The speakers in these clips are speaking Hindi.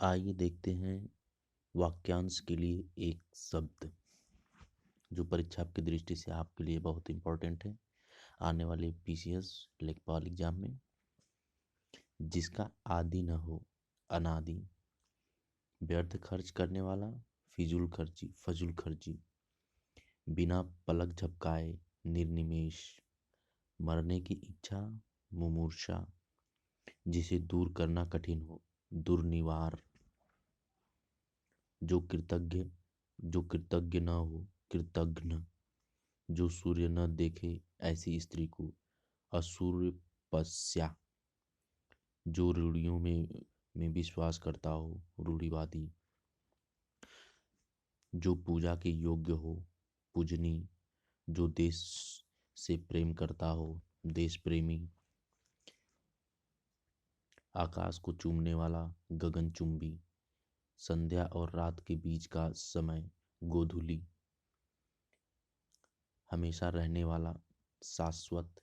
आइए देखते हैं वाक्यांश के लिए एक शब्द जो परीक्षा की दृष्टि से आपके लिए बहुत इम्पोर्टेंट है आने वाले पीसीएस लेखपाल एग्जाम में। जिसका आदि न हो, अनादि, व्यर्थ खर्च करने वाला, फजूल खर्ची, बिना पलक झपकाए, निर्निमेष, मरने की इच्छा, मुमूर्षा, जिसे दूर करना कठिन हो, दुर्निवार, जो कृतज्ञ न हो, कृतघ्न, जो सूर्य न देखे ऐसी स्त्री को, असूर्यपस्या, जो रूढ़ियों में विश्वास करता हो, रूढ़िवादी, जो पूजा के योग्य हो, पूजनी, जो देश से प्रेम करता हो, देश प्रेमी, आकाश को चूमने वाला, गगनचुंबी, संध्या और रात के बीच का समय, गोधूली, हमेशा रहने वाला, शाश्वत,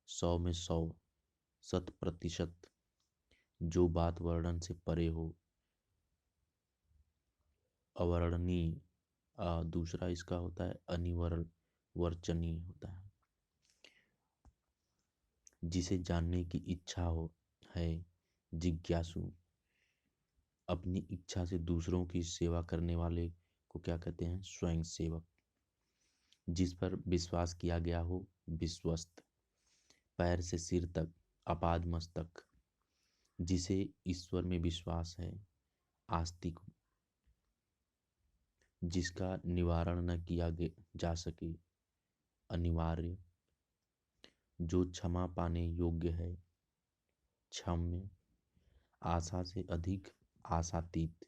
100 में 100, 100%, जो बात वर्णन से परे हो, अवर्णनीय, दूसरा इसका होता है वर्चनीय होता है, जिसे जानने की इच्छा हो है, जिज्ञासु, अपनी इच्छा से दूसरों की सेवा करने वाले को क्या कहते हैं, स्वयं सेवक, जिस पर विश्वास किया गया हो, विश्वस्त, पैर से सिर तक, अपाद मस्तक, जिसे ईश्वर में विश्वास है, आस्तिक, जिसका निवारण न किया जा सके, अनिवार्य, जो क्षमा पाने योग्य है, क्षम्य, आशा से अधिक, आशातीत।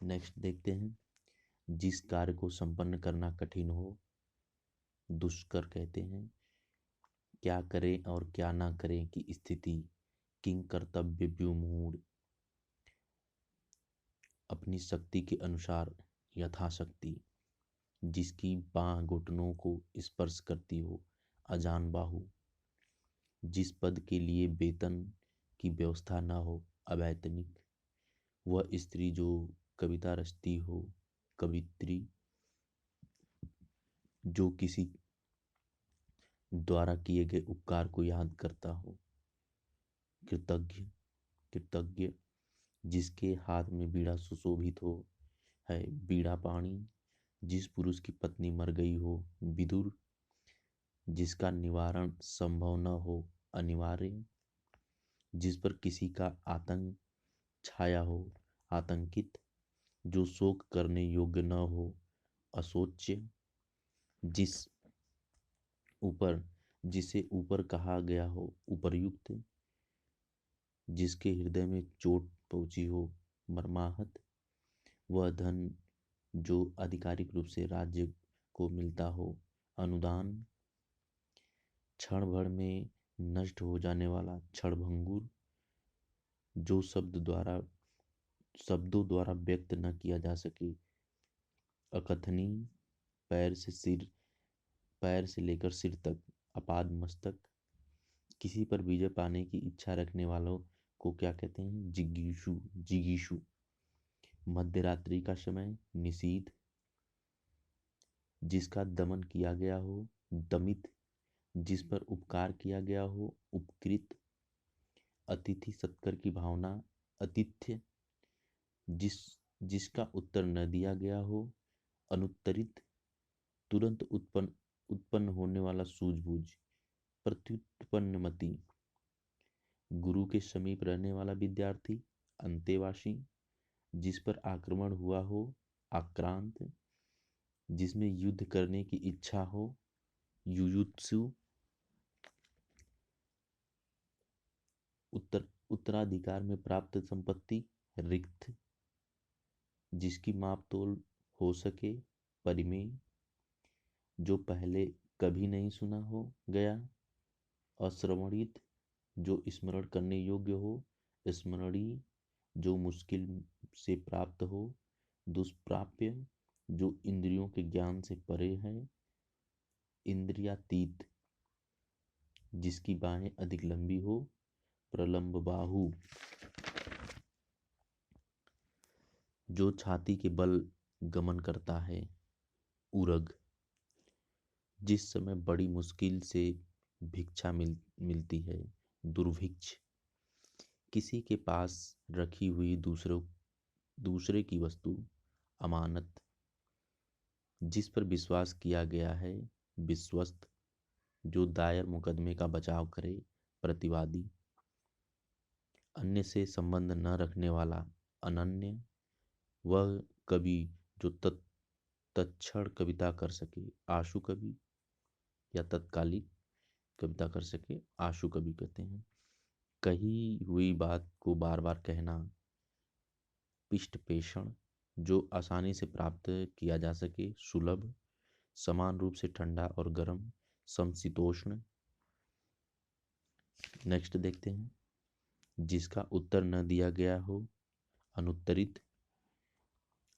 नेक्स्ट देखते हैं, जिस कार्य को संपन्न करना कठिन हो, दुष्कर कहते हैं, क्या करें और क्या ना करें की स्थिति, किंग कर्तव्य व्यूमूढ़, अपनी शक्ति के अनुसार, यथाशक्ति, जिसकी बाह घुटनों को स्पर्श करती हो, अजान बाहु, जिस पद के लिए वेतन की व्यवस्था न हो, अवैतनिक, वह स्त्री जो कविता रचती हो, कवित्री, जो किसी द्वारा किए गए उपकार को याद करता हो, कृतज्ञ, जिसके हाथ में बीड़ा सुशोभित हो, है बीड़ा पाणी, जिस पुरुष की पत्नी मर गई हो, विदुर, जिसका निवारण संभव न हो, अनिवार्य, जिस पर किसी का आतंक छाया हो, आतंकित, जो शोक करने योग्य न हो, अशोच्य, जिसे ऊपर कहा गया हो, उपर्युक्त, जिसके हृदय में चोट पहुंची हो, मर्माहत, वह धन जो आधिकारिक रूप से राज्य को मिलता हो, अनुदान, क्षण भर में नष्ट हो जाने वाला, क्षणभंगुर, जो शब्दों द्वारा व्यक्त न किया जा सके, अकथनीय, पैर से लेकर सिर तक, अपाद मस्तक, किसी पर विजय पाने की इच्छा रखने वालों को क्या कहते हैं, जिगीषु, मध्यरात्रि का समय, निशीथ, जिसका दमन किया गया हो, दमित, जिस पर उपकार किया गया हो, उपकृत, अतिथि सत्कार की भावना, आतिथ्य, जिसका उत्तर न दिया गया हो, अनुत्तरित, तुरंत उत्पन्न होने वाला सूझबूझ, प्रत्युत्पन्नमति, गुरु के समीप रहने वाला विद्यार्थी, अंतेवासी, जिस पर आक्रमण हुआ हो, आक्रांत, जिसमें युद्ध करने की इच्छा हो, युयुत्सु, उत्तराधिकार में प्राप्त संपत्ति, रिक्त, जिसकी माप तोल हो सके, परिमेय, जो पहले कभी नहीं सुना हो गया, अश्रवणित, जो स्मरण करने योग्य हो, स्मरणीय, जो मुश्किल से प्राप्त हो, दुष्प्राप्य, जो इंद्रियों के ज्ञान से परे है, इंद्रियातीत, जिसकी बाहें अधिक लंबी हो, प्रलम्ब बाहु, जो छाती के बल गमन करता है। उरग, जिस समय बड़ी मुश्किल से भिक्षा मिलती है। दुर्भिक्ष, किसी के पास रखी हुई दूसरे की वस्तु। अमानत, जिस पर विश्वास किया गया है। विश्वस्त, जो दायर मुकदमे का बचाव करे। प्रतिवादी, अन्य से संबंध न रखने वाला। अनन्य, वह कवि जो तत्क्षण कविता कर सके। आशु कवि, या तत्कालिक कविता कर सके, आशु कवि कहते हैं। कही हुई बात को बार बार कहना। पिष्ट पेषण, जो आसानी से प्राप्त किया जा सके। सुलभ, समान रूप से ठंडा और गर्म। समशीतोष्ण। नेक्स्ट देखते हैं, जिसका उत्तर न दिया गया हो। अनुत्तरित,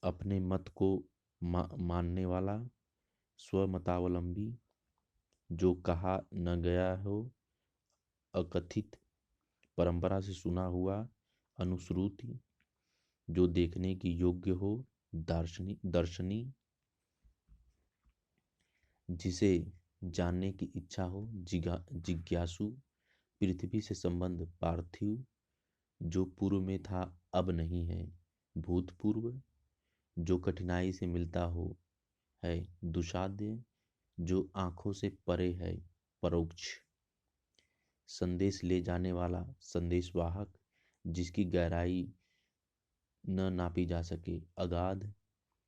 अपने मत को मानने वाला। स्वमतावलंबी, जो कहा न गया हो। अकथित, परंपरा से सुना हुआ। अनुश्रुति, जो देखने की योग्य हो। दर्शनी, जिसे जानने की इच्छा हो। जिज्ञासु, पृथ्वी से संबंध। पार्थिव, जो पूर्व में था अब नहीं है। भूतपूर्व, जो कठिनाई से मिलता हो है। दुशाद्य, जो आंखों से परे है। परोक्ष, संदेश ले जाने वाला। संदेशवाहक, जिसकी गहराई न नापी जा सके। अगाध,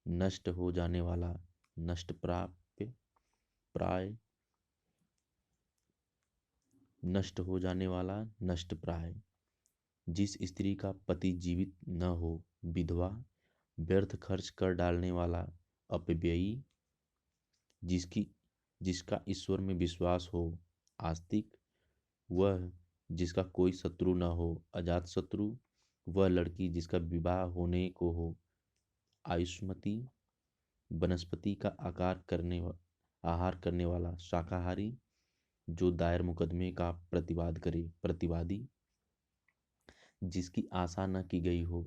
नष्ट हो जाने वाला। नष्ट प्राय, नष्ट हो जाने वाला। नष्ट प्राय, जिस स्त्री का पति जीवित न हो। विधवा, व्यर्थ खर्च कर डालने वाला। अपव्ययी, जिसका ईश्वर में विश्वास हो। आस्तिक, वह जिसका कोई शत्रु न हो। अजात शत्रु, वह लड़की जिसका विवाह होने को हो। आयुष्मती, वनस्पति का आहार करने वाला। शाकाहारी, जो दायर मुकदमे का प्रतिवाद करे। प्रतिवादी, जिसकी आशा न की गई हो।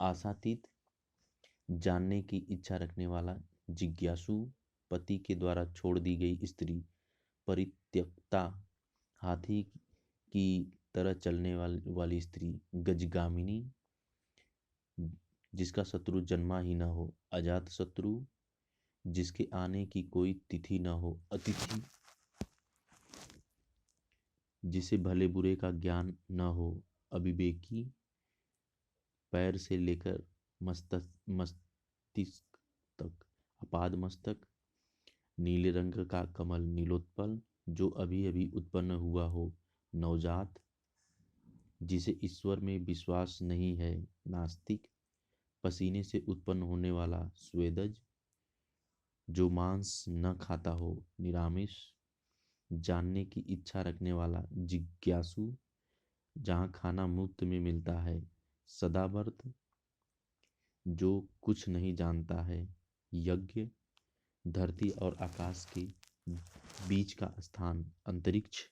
आशातीत, जानने की इच्छा रखने वाला। जिज्ञासु, पति के द्वारा छोड़ दी गई स्त्री। परित्यक्ता, हाथी की तरह चलने वाली स्त्री। गजगामिनी, जिसका शत्रु जन्मा ही न हो। अजात शत्रु, जिसके आने की कोई तिथि न हो। अतिथि, जिसे भले बुरे का ज्ञान न हो। अविवेकी, पैर से लेकर मस्तिष्क तक। अपाद मस्तक, नीले रंग का कमल। नीलोत्पल, जो अभी अभी उत्पन्न हुआ हो। नवजात, जिसे ईश्वर में विश्वास नहीं है। नास्तिक, पसीने से उत्पन्न होने वाला। स्वेदज, जो मांस न खाता हो। निरामिष, जानने की इच्छा रखने वाला। जिज्ञासु, जहाँ खाना मुफ्त में मिलता है। सदाव्रत, जो कुछ नहीं जानता है। यज्ञ, धरती और आकाश के बीच का स्थान। अंतरिक्ष,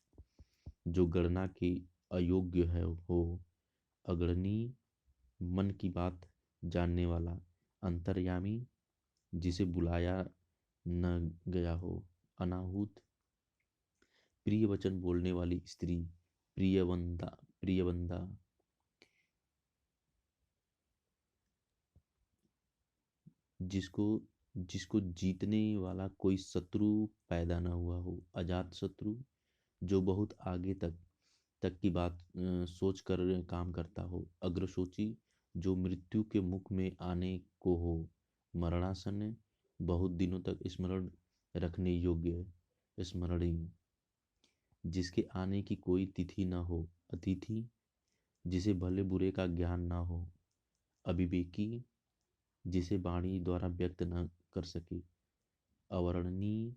जो गणना के अयोग्य है हो। अग्रणी, मन की बात जानने वाला। अंतर्यामी, जिसे बुलाया न गया हो। अनाहूत, प्रिय वचन बोलने वाली स्त्री। प्रियवंदा, जिसको जीतने वाला कोई शत्रु पैदा न हुआ हो। अजात शत्रु, जो बहुत आगे तक की बात सोच कर काम करता हो। अग्रशोची, जो मृत्यु के मुख में आने को हो। मरणासन्न, बहुत दिनों तक स्मरण रखने योग्य। स्मरणीय, जिसके आने की कोई तिथि न हो। अतिथि, जिसे भले बुरे का ज्ञान न हो। अविवेकी, जिसे वाणी द्वारा व्यक्त न कर सके। अवर्णनीय,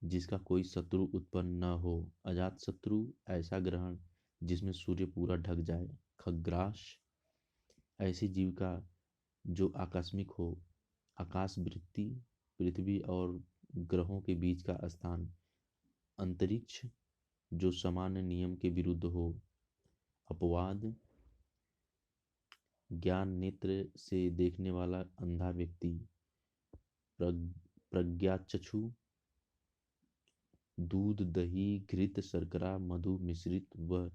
जिसका कोई शत्रु उत्पन्न न हो। अजात शत्रु, ऐसा ग्रहण जिसमें सूर्य पूरा ढक जाए। खग्रास, ऐसी जीविका जो आकस्मिक हो। आकाशवृत्ति, पृथ्वी और ग्रहों के बीच का स्थान। अंतरिक्ष, जो सामान्य नियम के विरुद्ध हो। अपवाद, ज्ञान नेत्र से देखने वाला अंधा व्यक्ति, प्रज्ञाचक्षु, दूध, दही, घृत, शर्करा, मधु मिश्रित वह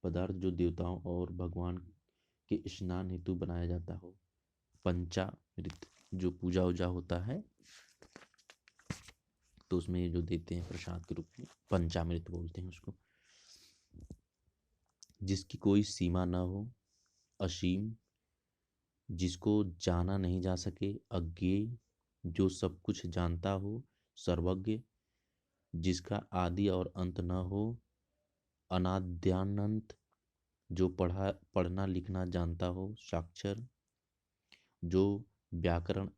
पदार्थ जो देवताओं और भगवान के स्नान हेतु बनाया जाता हो। पंचामृत, जो पूजा उजा होता है तो उसमें जो देते हैं प्रसाद के रूप में, पंचामृत बोलते हैं उसको। जिसकी कोई सीमा न हो, असीम, जिसको जाना नहीं जा सके, अज्ञेय, जो सब कुछ जानता हो, सर्वज्ञ, जिसका आदि और अंत न हो, अनाद्यानंत, जो पढ़ना लिखना जानता हो, साक्षर, जो व्याकरण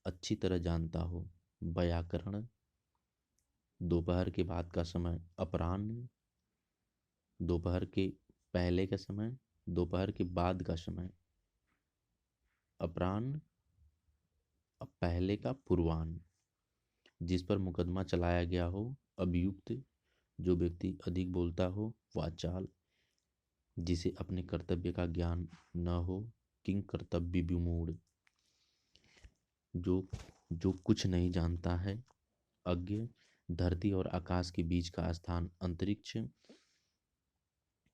अच्छी तरह जानता हो, व्याकरण, दोपहर के बाद का समय अपराह्न, दोपहर के पहले का समय, दोपहर के बाद का समय अपराह्न, पहले का पूर्वाह्न, जिस पर मुकदमा चलाया गया हो, अभियुक्त, जो व्यक्ति अधिक बोलता हो, वाचाल, जिसे अपने कर्तव्य का ज्ञान न हो, किंग कर्तव्य विमूढ़, जो कुछ नहीं जानता है, अज्ञ, धरती और आकाश के बीच का स्थान अंतरिक्ष,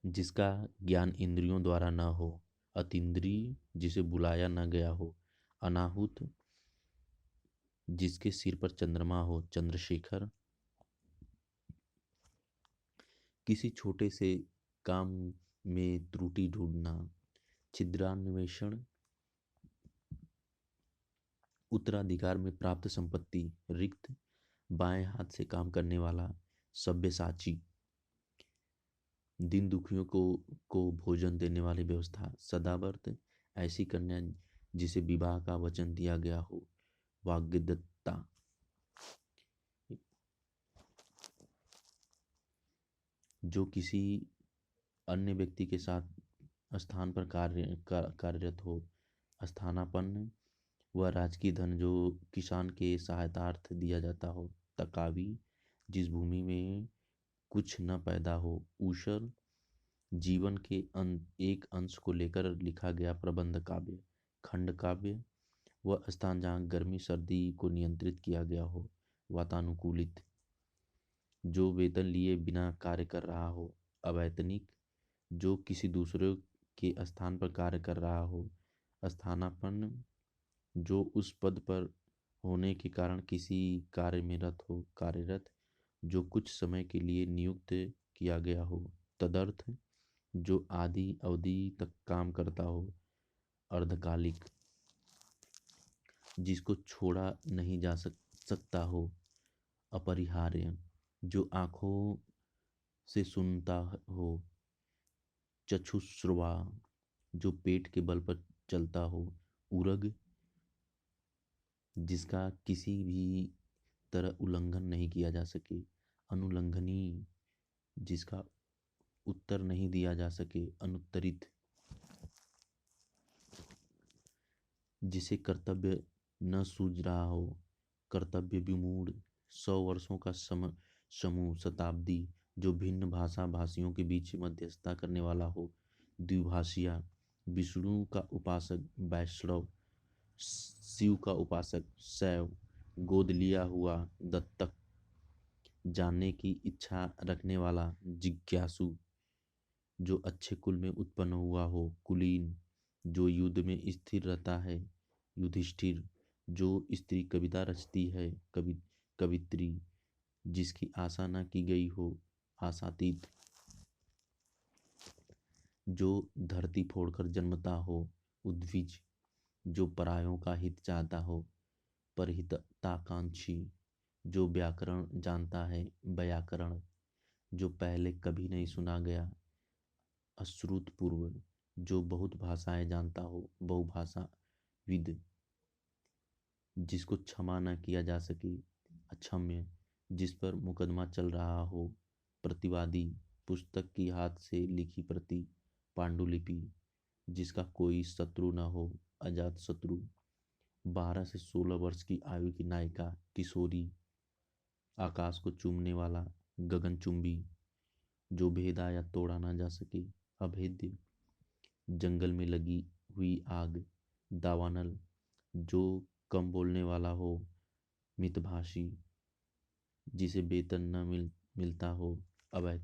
जिसका ज्ञान इंद्रियों द्वारा न हो, अतीन्द्रिय, जिसे बुलाया न गया हो, अनाहुत, जिसके सिर पर चंद्रमा हो, चंद्रशेखर, किसी छोटे से काम में त्रुटि ढूंढना, छिद्रान्वेषण, उत्तराधिकार में प्राप्त संपत्ति, रिक्त, बाएं हाथ से काम करने वाला, सब्यसाची, दिन दुखियों को भोजन देने वाली व्यवस्था, सदाव्रत, ऐसी कन्या जिसे विवाह का वचन दिया गया हो, वाग्दत्ता, जो किसी अन्य व्यक्ति के साथ स्थान पर कार्यरत हो, स्थानापन्न, वह राजकीय धन जो किसान के सहायतार्थ दिया जाता हो, तकावी, जिस भूमि में कुछ न पैदा हो, ऊषर, जीवन के एक अंश को लेकर लिखा गया प्रबंध काव्य, खंड काव्य, वह स्थान जहाँ गर्मी सर्दी को नियंत्रित किया गया हो, वातानुकूलित, जो वेतन लिए बिना कार्य कर रहा हो, अवैतनिक, जो किसी दूसरे के स्थान पर कार्य कर रहा हो, स्थानापन्न, जो उस पद पर होने के कारण किसी कार्य में रत हो, कार्यरत, जो कुछ समय के लिए नियुक्त किया गया हो, तदर्थ, जो आदि अवधि तक काम करता हो, अर्धकालिक, जिसको छोड़ा नहीं जा सकता हो, अपरिहार्य, जो आँखों से सुनता हो, चक्षुश्रवा, जो पेट के बल पर चलता हो, उरग, जिसका किसी भी तरह उल्लंघन नहीं किया जा सके, अनुल्लंघनीय, जिसका उत्तर नहीं दिया जा सके, अनुत्तरित, जिसे कर्तव्य न सूझ रहा हो, कर्तव्य विमूढ़, 100 वर्षों का समूह, शताब्दी, जो भिन्न भाषा भाषियों के बीच मध्यस्थता करने वाला हो, द्विभाषिया, विष्णु का उपासक, वैष्णव, शिव का उपासक, शैव, गोद लिया हुआ, दत्तक, जानने की इच्छा रखने वाला, जिज्ञासु, जो अच्छे कुल में उत्पन्न हुआ हो, कुलीन, जो युद्ध में स्थिर रहता है, युधिष्ठिर, जो स्त्री कविता रचती है, कवित्री, जिसकी आशा न की गई हो, आशातीत, जो धरती फोड़कर जन्मता हो, उद्विज, जो परायों का हित चाहता हो, परहिताकांक्षी, जो व्याकरण जानता है, व्याकरण, जो पहले कभी नहीं सुना गया, अश्रुतपूर्व, जो बहुत भाषाएं जानता हो, बहुभाषा विद, जिसको क्षमा न किया जा सके, अक्षम्य, जिस पर मुकदमा चल रहा हो, प्रतिवादी, पुस्तक की हाथ से लिखी प्रति, पांडुलिपि, जिसका कोई शत्रु न हो, अजात शत्रु, 12 से 16 वर्ष की आयु की नायिका, किशोरी, आकाश को चूमने वाला, गगनचुंबी, जो भेदा या तोड़ा ना जा सके, अभेद्य, जंगल में लगी हुई आग, दावानल, जो कम बोलने वाला हो, मितभाषी, जिसे वेतन न मिलता हो, अवैतनिक।